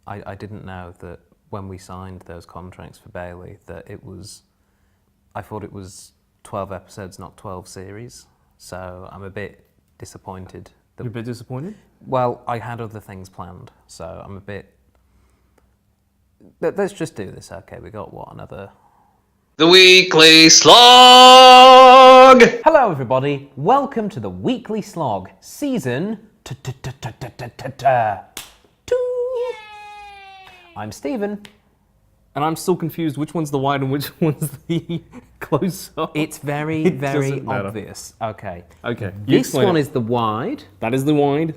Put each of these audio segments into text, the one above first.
I didn't know that when we signed those contracts for Bailey that I thought it was 12 episodes, not 12 series. So I'm a bit disappointed. You're a bit disappointed? Well, I had other things planned, so I'm a bit... Let's just do this, okay? We got, another... The Weekly Slog! Hello, everybody. Welcome to the Weekly Slog, season... 2. I'm Stephen. And I'm still confused which one's the wide and which one's the close-up. It's very, very obvious. Okay. Okay. This one is the wide. That is the wide.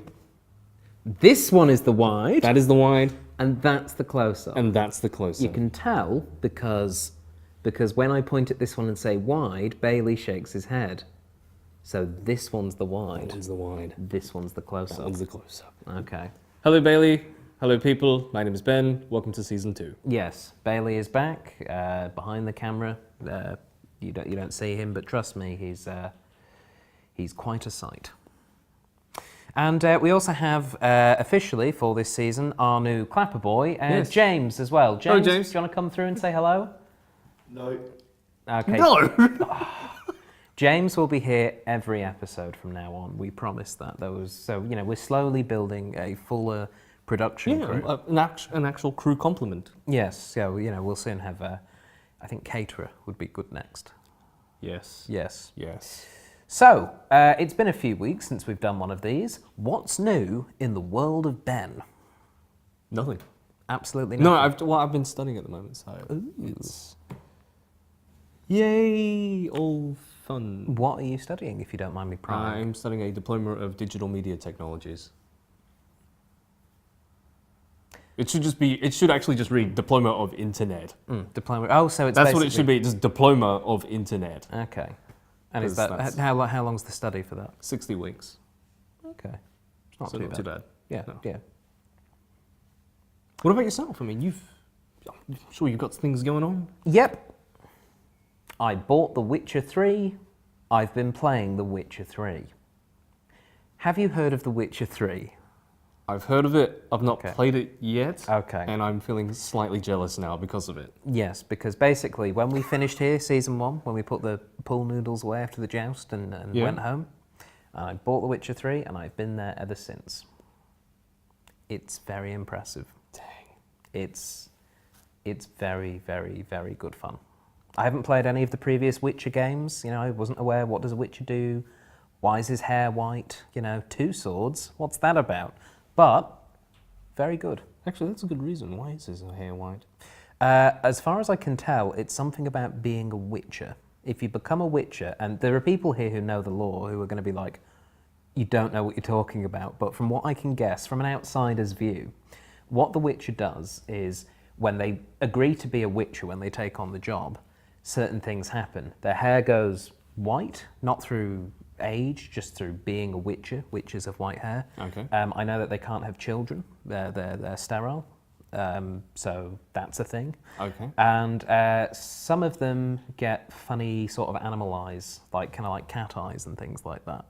This one is the wide. That is the wide. And that's the close-up. And that's the close-up. You can tell because when I point at this one and say wide, Bailey shakes his head. So this one's the wide. That one's the wide. This one's the close-up. That one's the close-up. Okay. Hello, Bailey. Hello, people. My name is Ben. Welcome to season 2. Yes, Bailey is back behind the camera. You don't see him, but trust me, he's quite a sight. And we also have officially for this season our new clapper boy, yes. James as well. James, hello, James. Do you want to come through and say hello? No. Okay. No! James will be here every episode from now on. We promised that. So we're slowly building a fuller production crew. An actual crew complement. Yes, yeah, we'll soon have I think caterer would be good next. Yes. Yes. Yes. So, it's been a few weeks since we've done one of these. What's new in the world of Ben? Nothing. Absolutely nothing. No, I've been studying at the moment, so it's... Yay! All fun. What are you studying, if you don't mind me prying? I'm studying a Diploma of Digital Media Technologies. It should actually just read Diploma of Internet. Diploma. Oh, so it's That's what it should be, just Diploma of Internet. Okay. And is that how long's the study for that? 60 weeks. Okay. It's not So too not bad. too bad. Yeah, No. yeah. What about yourself? I mean, I'm sure you've got things going on. Yep. I bought The Witcher 3. I've been playing The Witcher 3. Have you heard of The Witcher 3? I've heard of it. I've not Okay. played it yet. Okay. And I'm feeling slightly jealous now because of it. Yes, because basically when we finished here, season 1, when we put the pool noodles away after the joust and went home, I bought The Witcher 3 and I've been there ever since. It's very impressive. Dang. It's very, very, very good fun. I haven't played any of the previous Witcher games. I wasn't aware, what does a Witcher do? Why is his hair white? 2 swords, what's that about? But, very good. Actually, that's a good reason. Why is his hair white? As far as I can tell, it's something about being a Witcher. If you become a Witcher, and there are people here who know the lore who are going to be like, you don't know what you're talking about, but from what I can guess, from an outsider's view, what the Witcher does is when they agree to be a Witcher, when they take on the job, certain things happen. Their hair goes white, not through age, just through being a Witcher. Witchers have white hair. Okay. I know that they can't have children. They're sterile. So that's a thing. Okay. And some of them get funny sort of animal eyes, kind of like cat eyes and things like that.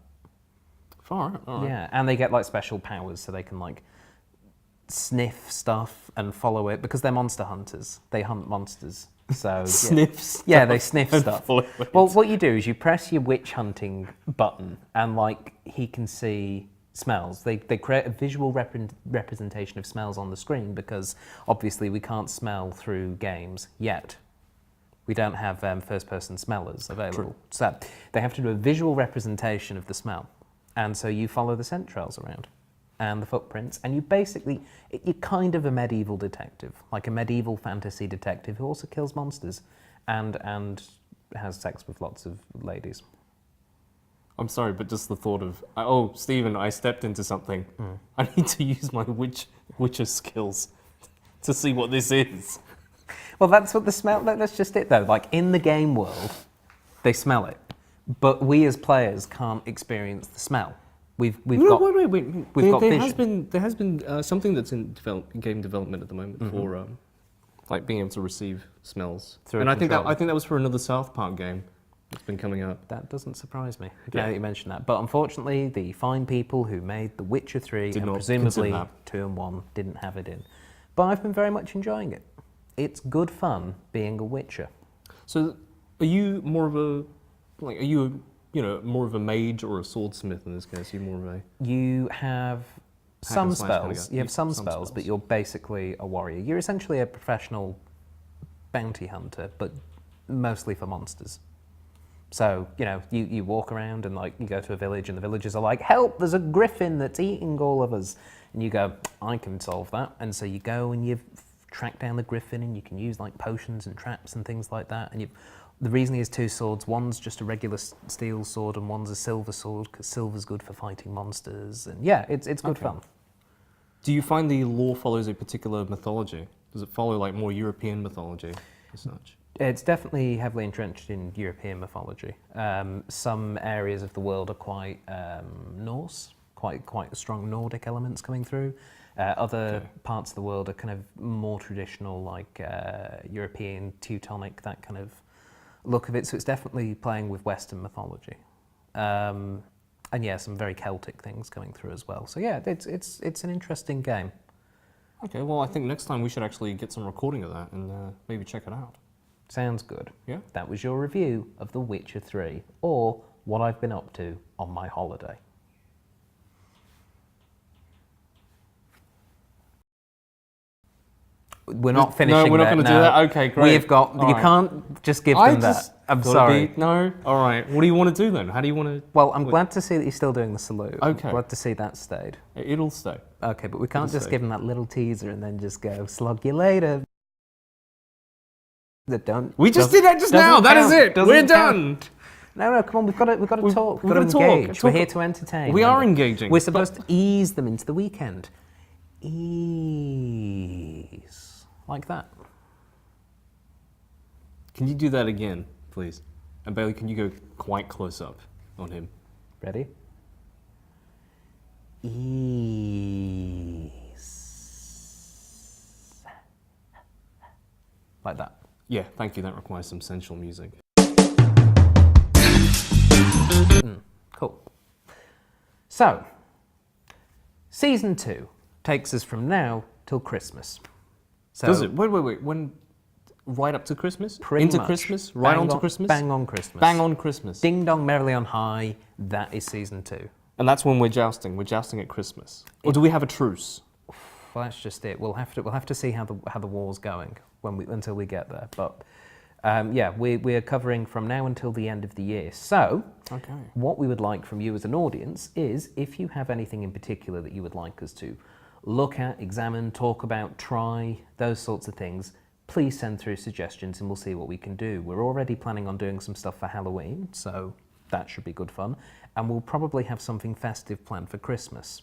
Far out. All right. Yeah, and they get like special powers, so they can like sniff stuff and follow it because they're monster hunters. They hunt monsters. So Sniff stuff. Yeah, they sniff and stuff. follow it. Well, what you do is you press your witch hunting button, and he can see smells. They create a visual representation of smells on the screen because obviously we can't smell through games yet. We don't have first-person smellers available, True. so they have to do a visual representation of the smell, and so you follow the scent trails around and the footprints, and you're kind of a medieval detective, like a medieval fantasy detective who also kills monsters and has sex with lots of ladies. I'm sorry, but just the thought of, Stephen, I stepped into something. I need to use my Witcher skills to see what this is. Well, that's what the smell, that's just it though. Like in the game world, they smell it, but we as players can't experience the smell. Wait. We've got vision. There has been something that's in game development at the moment for being able to receive smells. And I think that was for another South Park game that's been coming up. That doesn't surprise me, now that you mention that. But unfortunately, the fine people who made The Witcher 3 and presumably 2 and 1 didn't have it in. but I've been very much enjoying it. It's good fun being a Witcher. So, are you more of a like? Are you more of a mage or a swordsmith in this case? Are you more of a You have some and slash kinda spells. guy. You have some Some spells, but spells. you're basically a warrior. You're essentially a professional bounty hunter, but mostly for monsters. So, you walk around and like you go to a village and the villagers are like, help, there's a griffin that's eating all of us. And you go, I can solve that. And so you go and you track down the griffin and you can use like potions and traps and things like that. And the reason he has two swords, one's just a regular steel sword and one's a silver sword because silver's good for fighting monsters. And yeah, it's good fun. Do you find the lore follows a particular mythology? Does it follow like more European mythology as such? It's definitely heavily entrenched in European mythology. Some areas of the world are quite Norse, quite strong Nordic elements coming through. Other parts of the world are kind of more traditional, like European, Teutonic, that kind of look of it. So it's definitely playing with Western mythology. And yeah, some very Celtic things coming through as well. So yeah, it's an interesting game. Okay, well, I think next time we should actually get some recording of that and maybe check it out. Sounds good. Yeah. That was your review of The Witcher 3, or what I've been up to on my holiday. We're not finishing No, we're not that, going to do that? Okay, great. We've got, All you right. can't just give I them just that. I'm thought sorry. it'd be- no? All right. What do you want to do then? How do you want to... Well, I'm glad to see that you're still doing the salute. Okay. I'm glad to see that stayed. It'll stay. Okay, but we can't It'll just stay. give them that little teaser and then just go, slug you later. That don't. We just doesn't- did that just doesn't now. That is count, it. doesn't We're count. done. No, come on, we've got to talk. We've We've got to gotta engage. talk. We're here to entertain. We are remember. engaging. We're supposed to ease them into the weekend. Ease. Like that. Can you do that again, please? And Bailey, can you go quite close up on him? Ready? Ease. Like that. Yeah, thank you. That requires some sensual music. Cool. So, season 2 takes us from now till Christmas. So Does it? Wait. When right up to Christmas? pretty Into much Christmas? Right bang on to on- Christmas? Bang on Christmas. Bang on Christmas. Ding dong merrily on high. That is season 2. And that's when we're jousting. We're jousting at Christmas. Or do we have a truce? Well, that's just it. We'll have to see how the war's going until we get there. But yeah, we're covering from now until the end of the year. So Okay. what we would like from you as an audience is if you have anything in particular that you would like us to look at, examine, talk about, try, those sorts of things, please send through suggestions and we'll see what we can do. We're already planning on doing some stuff for Halloween, so that should be good fun. And we'll probably have something festive planned for Christmas.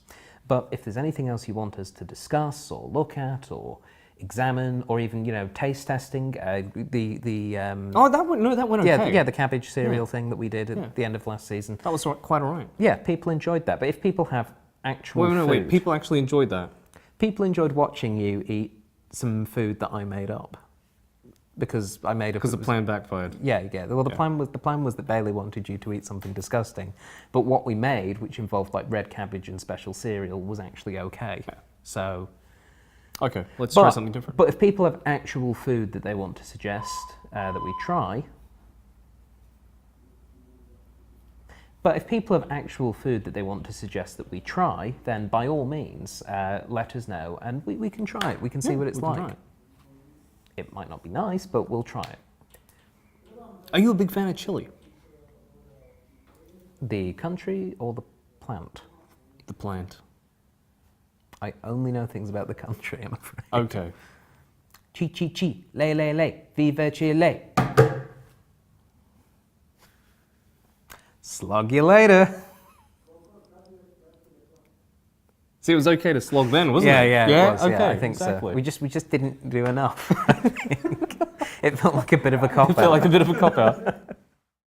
But if there's anything else you want us to discuss or look at or examine or even, taste testing, Oh, that went okay. yeah, the cabbage cereal thing that we did at Yeah. the end of last season. That was quite all right. Yeah, people enjoyed that. But if people have actual food, Wait. People actually enjoyed that. people enjoyed watching you eat some food that I made up because I made up Because the plan backfired. Yeah. Well, the Yeah. plan was that Bailey wanted you to eat something disgusting, but what we made, which involved like red cabbage and special cereal, was actually okay. Yeah. So, Okay, let's try something different. But if people have actual food that they want to suggest that we try. But if people have actual food that they want to suggest that we try, then by all means, let us know and we can try it. We can see Yeah, what it's we can try like. it. It might not be nice, but we'll try it. Are you a big fan of chili? The country or the plant? The plant. I only know things about the country, I'm afraid. Okay. Chi chi chi, lei, viva Chile. Slug you later. See, it was okay to slog then, wasn't it? Yeah, Yeah, it was, okay, yeah, I think exactly. so. We just didn't do enough. I think. It felt like a bit of a cop It felt like a bit of a cop-out.